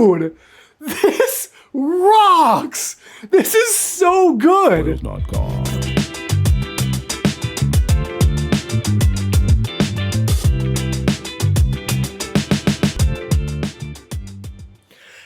Dude, this rocks! This is so good! World's not gone.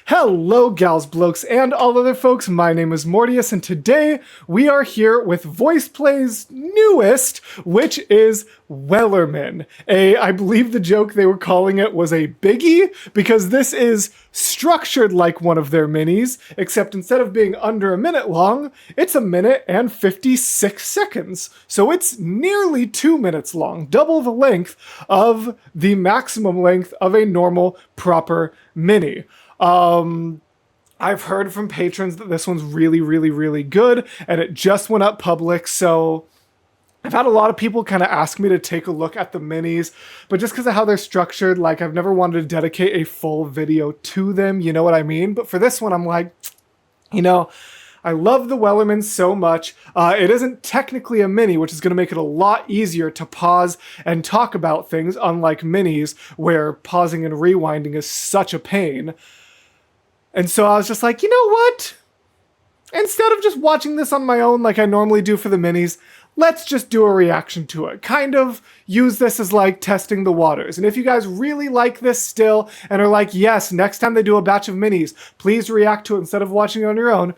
Hello, gals, blokes, and all other folks. My name is Mortius, and today we are here with VoicePlay's newest, which is Wellerman. I believe the joke they were calling it was a biggie, because this is structured like one of their minis, except instead of being under a minute long, it's 1 minute and 56 seconds. So it's nearly 2 minutes long, double the length of the maximum length of a normal, proper mini. I've heard from patrons that this one's really, really, really good, and it just went up public, so I've had a lot of people kind of ask me to take a look at the minis, but just because of how they're structured, like, I've never wanted to dedicate a full video to them, you know what I mean? But for this one, I'm like, you know, I love the Wellerman so much. It isn't technically a mini, which is going to make it a lot easier to pause and talk about things, unlike minis, where pausing and rewinding is such a pain. And so I was just like, you know what? Instead of just watching this on my own like I normally do for the minis, let's just do a reaction to it. Kind of use this as like testing the waters. And if you guys really like this still and are like, yes, next time they do a batch of minis, please react to it instead of watching it on your own,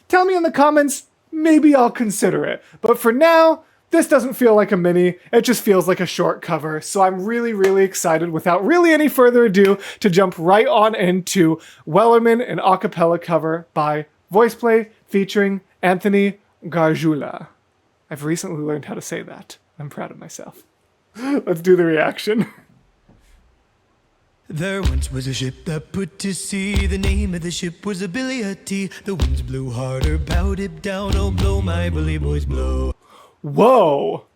tell me in the comments, maybe I'll consider it. But for now, this doesn't feel like a mini, it just feels like a short cover. So I'm really, really excited, without really any further ado, to jump right on into Wellerman, an acapella cover by VoicePlay featuring Anthony Gargiulo. I've recently learned how to say that. I'm proud of myself. Let's do the reaction. There once was a ship that put to sea. The name of the ship was a Billy a Tea. The winds blew harder, bowed it down. Oh, blow, my bully boys, blow. Whoa.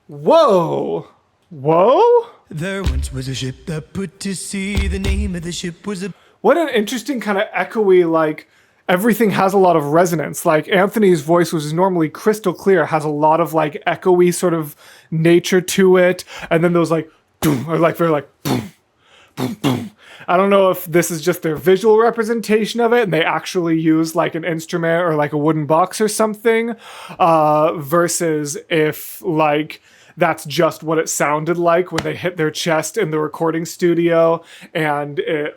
Whoa. Whoa? There once was a ship that put to sea. The name of the ship was a... What an interesting kind of echoey, like, everything has a lot of resonance. Like, Anthony's voice, which is normally crystal clear, has a lot of, like, echoey sort of nature to it. And then those, like, boom, or like, very, like, boom, boom, boom. I don't know if this is just their visual representation of it and they actually use like an instrument or like a wooden box or something, versus if like that's just what it sounded like when they hit their chest in the recording studio and it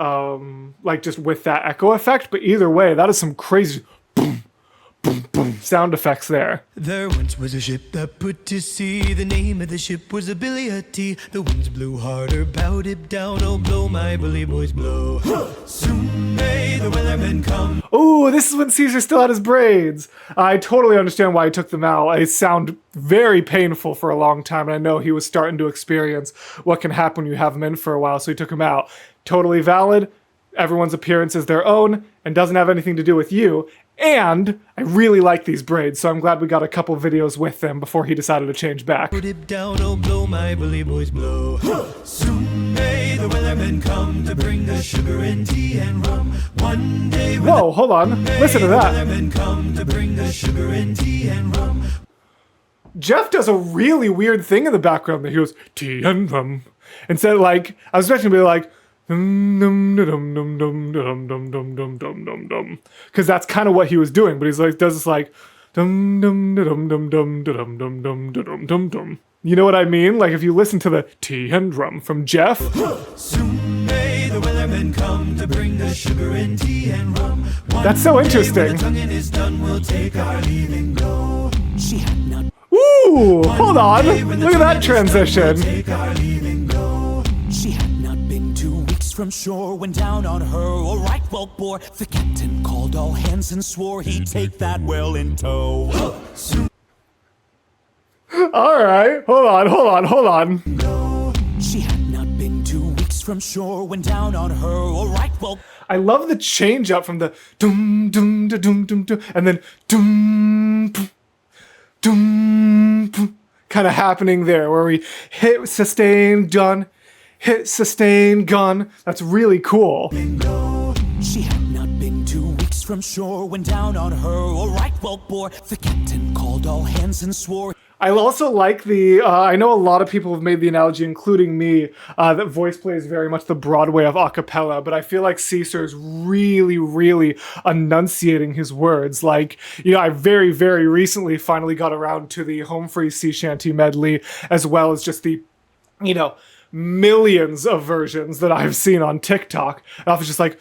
like just with that echo effect. But either way, that is some crazy boom, boom, boom sound effects there. There once was a ship that put to sea. The name of the ship was a Billy a Tea. The winds blew harder, bowed it down. Oh, blow, my bully boys, blow. Soon may the Wellerman come. Ooh, this is when Caesar still had his braids. I totally understand why he took them out. They sound very painful for a long time, and I know he was starting to experience what can happen when you have them in for a while, so he took them out. Totally valid. Everyone's appearance is their own and doesn't have anything to do with you. And I really like these braids, so I'm glad we got a couple videos with them before he decided to change back. Put it down, oh, blow, my bully boys, blow. Soon may the Wellerman come to bring us sugar and tea and rum. One day. Whoa, hold on. Listen to that. Wellerman come to bring us sugar and tea and rum. Jeff does a really weird thing in the background that he goes, tea and rum. Instead of like, I was expecting to be like, because that's kind of what he was doing, but he's like does this like you know what I mean? Like if you listen to the tea and rum from Jeff. Soon may the Wellerman come to bring us sugar and tea and rum. That's so interesting. When the tonguing is done, we'll take our leave and go. She had not. Ooh, hold on. Look at that transition. Take our leave and go. She had not been 2 weeks from shore when down on her a right whale bore. The captain called all hands and swore he'd take that whale in tow. All right, hold on. She had not been 2 weeks from shore when down on her a right whale. I love the change up from the dum dum da dum dum dum and then dum dum dum kind of happening there where we hit sustain done. Hit, sustain, gun. That's really cool. She had not been 2 weeks from shore when down on her a right whale bore. The captain called all hands and swore. I also like the, I know a lot of people have made the analogy, including me, that VoicePlay is very much the Broadway of acapella, but I feel like Caesar is really, really enunciating his words. Like, you know, I very, very recently finally got around to the Home Free Sea Shanty medley, as well as just the, you know, millions of versions that I've seen on TikTok. And I was just like,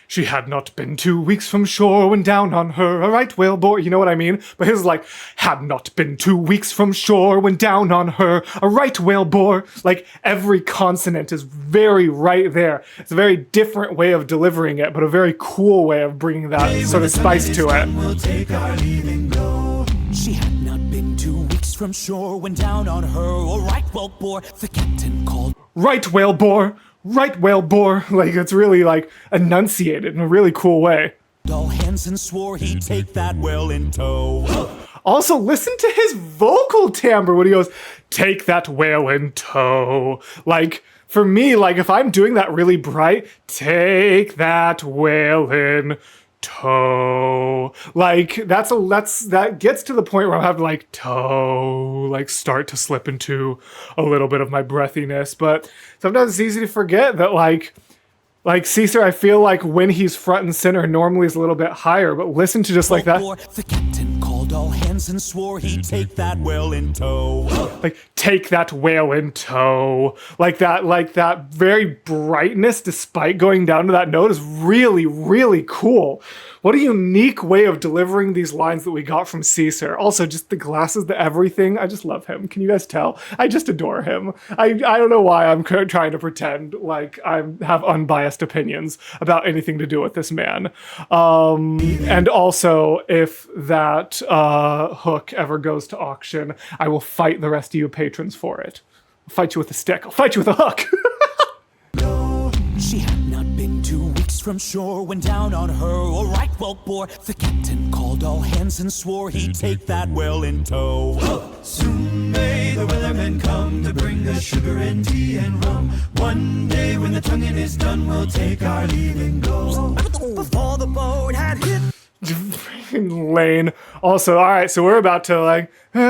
she had not been 2 weeks from shore when down on her a right whale bore. You know what I mean? But his like, had not been 2 weeks from shore when down on her a right whale bore. Like, every consonant is very right there. It's a very different way of delivering it, but a very cool way of bringing that sort of spice to it. We'll take our leave and go. She had not been 2 weeks from shore when down on her a right whale bore. The captain called, Right whale bore, right whale bore. Like, it's really like enunciated in a really cool way. all hands and swore he'd take that whale in tow. Also, listen to his vocal timbre when he goes, take that whale in tow. Like, for me, like, if I'm doing that really bright, take that whale in toe. Like, that gets to the point where I'm having like toe, like start to slip into a little bit of my breathiness. But sometimes it's easy to forget that like Caesar, I feel like when he's front and center, normally is a little bit higher, but listen to just like that. The captain called all hands and swore he'd take that whale in tow. Like, take that whale in tow. Like that very brightness, despite going down to that note, is really, really cool. What a unique way of delivering these lines that we got from Caesar. Also, just the glasses, the everything. I just love him. Can you guys tell? I just adore him. I don't know why I'm trying to pretend like I have unbiased opinions about anything to do with this man. And also, if that hook ever goes to auction, I will fight the rest of you patrons for it. I'll fight you with a stick. I'll fight you with a hook. She had not been 2 weeks from shore when down on her a right whale bore. The captain called all hands and swore he'd take that whale in tow. Soon may the Wellerman come to bring us sugar and tea and rum. One day when the tonguing is done, we'll take our leave and go. Before the boat had hit Lane. Also, all right, so we're about to like, we're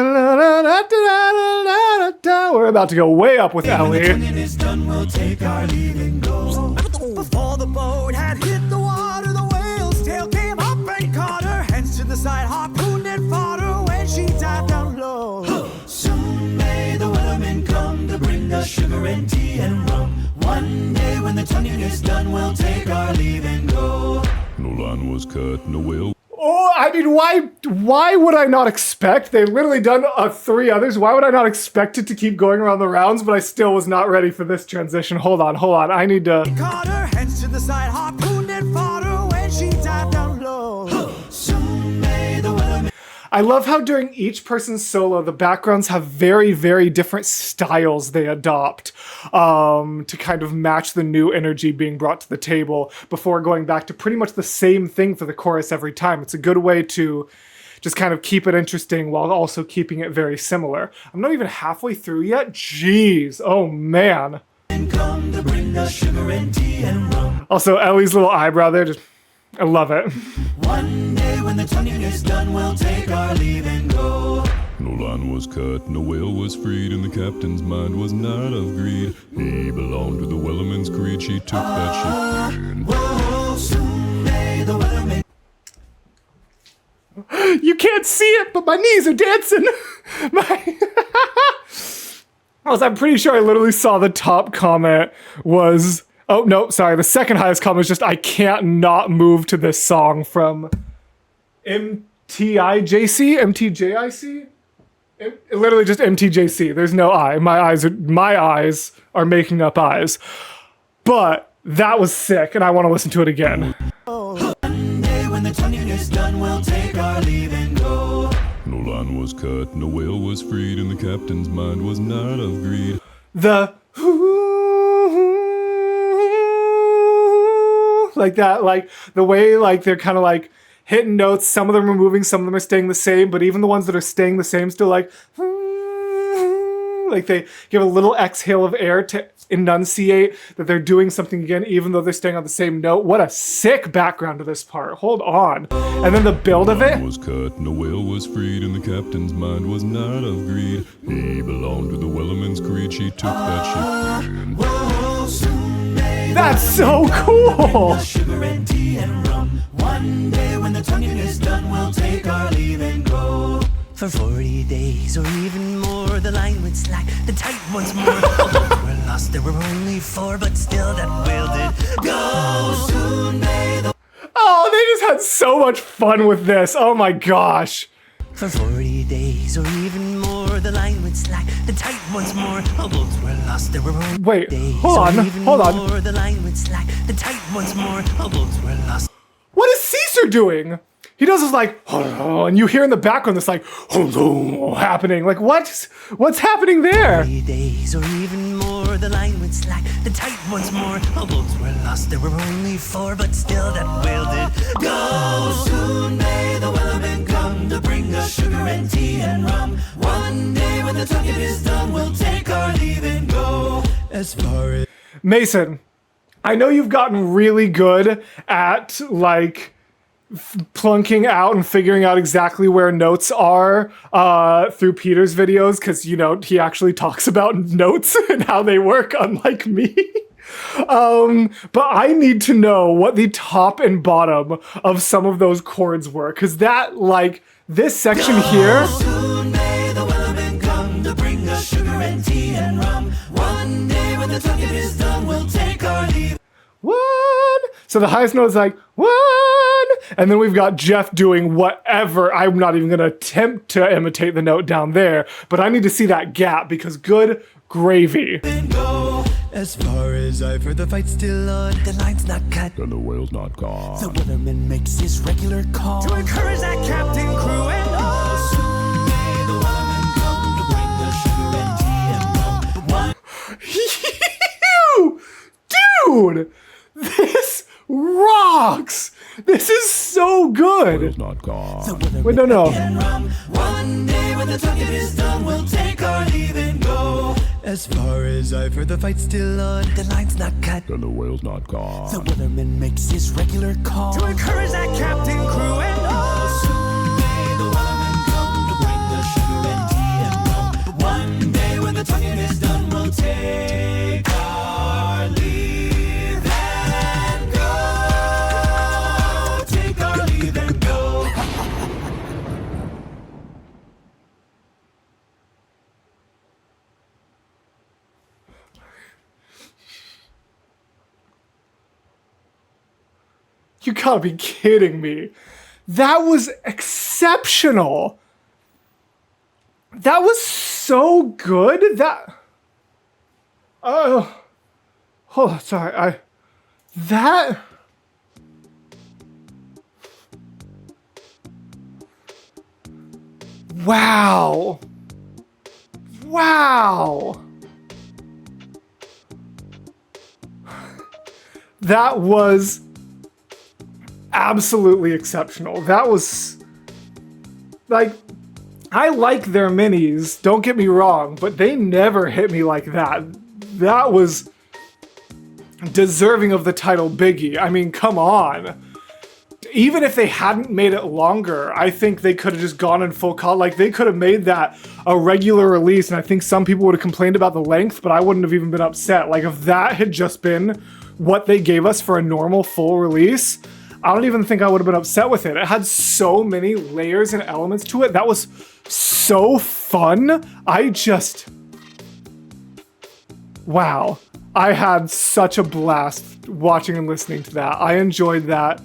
about to go way up with When the Ellie. tonguing is done, we'll take our leave and go. Before the boat had hit the water, the whale's tail came up and caught her. Hands to the side, harpooned and fought her when she dived down low. Soon may the Wellerman come to bring us sugar and tea and rum. One day when the tonguing is done, we'll take our leave and go. No line was cut, no whale. Oh, I mean, why would I not expect? They've literally done 3 others. Why would I not expect it to keep going around the rounds? But I still was not ready for this transition. Hold on. I need to. Caught her, hands to the side, harpooned and fought her when she dived down low. Soon may the Wellerman I love how during each person's solo, the backgrounds have very, very different styles they adopt to kind of match the new energy being brought to the table before going back to pretty much the same thing for the chorus every time. It's a good way to just kind of keep it interesting while also keeping it very similar. I'm not even halfway through yet. Jeez. Oh, man. come to bring us sugar and tea and rum. Also, Ellie's little eyebrow there, just, I love it. One day when the tonguing is done, we'll take our leave and go. No line was cut, no whale was freed, and the captain's mind was not of greed. He belonged to the Wellerman's creed, she took that ship in. Whoa, soon may the Wellerman You can't see it, but my knees are dancing. I'm pretty sure I literally saw the top comment was, oh no, sorry, the second highest comment was just, I can't not move to this song from MTJIC? Literally just MTJC. There's no I. My eyes are making up eyes. But that was sick, and I want to listen to it again. One day when the tonguing is done, we'll take our leave and go. No line was cut, no whale was freed, and the captain's mind was not of greed. The like that, like the way like they're kind of like hitting notes. Some of them are moving, some of them are staying the same, but even the ones that are staying the same still like Like they give a little exhale of air to enunciate that they're doing something again, even though they're staying on the same note. What a sick background to this part. Hold on. And then the build of it. Was cut and a whale was freed, and the captain's mind was not of greed. He belonged to the Wellerman's creed. She took that ship in. That's so cool. Sugar and tea and rum. One day when the tonguing is done, we'll take our leave and go. For 40 days or even more, the line would slack, the tide once more. Although we're lost, there were only 4, but still that whale did go. Soon may the Oh, they just had so much fun with this. Oh my gosh. For 40 days or even more, the line would slack, the tide once more. Although we're lost, there were only Wait, days hold or on, even hold on. more, the line would slack, the tide once more. Although we're lost. What is Caesar doing? He does this like, oh, and you hear in the background this like, oh, happening. Like, what's happening there? 40 days or even more, the line would slack, the tide once more. Although we're lost, there were only 4, but still that whale did go. Soon may the Wellerman come to bring us sugar and tea and rum. One day when the tonguing is done, we'll take our leave and go. As far as Mason, I know you've gotten really good at like plunking out and figuring out exactly where notes are through Peter's videos, because you know he actually talks about notes and how they work, unlike me. But I need to know what the top and bottom of some of those chords were, because that, like, this section here. Soon may the Wellerman come to bring us sugar and tea and rum. One day when the tonguing is done, we'll take our leave. One. So the highest note is like one, and then we've got Jeff doing whatever. I'm not even gonna attempt to imitate the note down there, but I need to see that gap because good gravy. As far as I've heard, the fight's still on, the line's not cut, And the whale's not gone. the Wellerman makes his regular call To encourage that captain, crew, and all. Soon may the Wellerman come to bring us sugar and tea and rum. One Dude, this rocks. This is so good. Whale's not gone. Wait, no. and rum. One day when the tonguing is done, we'll take our leave and go. As far as I've heard, the fight's still on, the line's not cut, And the whale's not the gone. Wellerman makes his regular call To encourage that captain, crew, and all. Soon may the Wellerman come to bring us sugar and tea and rum. One day when the tonguing is done, we'll take our leave and go. Take our leave and go. You gotta be kidding me. That was exceptional. That was so good. Oh, hold on, sorry. Wow. That was absolutely exceptional. That was like, I like their minis, don't get me wrong, but they never hit me like that. That was deserving of the title Biggie. I mean, come on. Even if they hadn't made it longer, I think they could have just gone in full cut. Like, they could have made that a regular release, and I think some people would have complained about the length, but I wouldn't have even been upset. Like, if that had just been what they gave us for a normal full release, I don't even think I would have been upset with it. It had so many layers and elements to it. That was so fun. Wow. I had such a blast watching and listening to that. I enjoyed that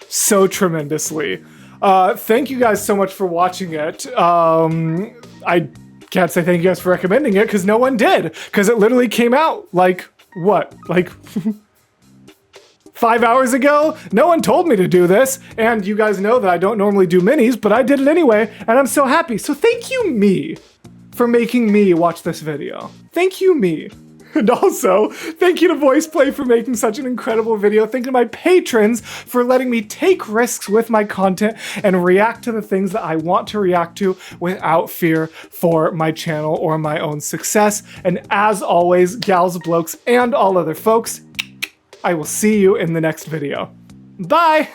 so tremendously. Thank you guys so much for watching it. I can't say thank you guys for recommending it because no one did. Because it literally came out like, what? Like 5 hours ago? No one told me to do this. And you guys know that I don't normally do minis, but I did it anyway. And I'm so happy. So thank you, me, for making me watch this video. Thank you, me. And also, thank you to VoicePlay for making such an incredible video. Thank you to my patrons for letting me take risks with my content and react to the things that I want to react to without fear for my channel or my own success. And as always, gals, blokes, and all other folks, I will see you in the next video. Bye!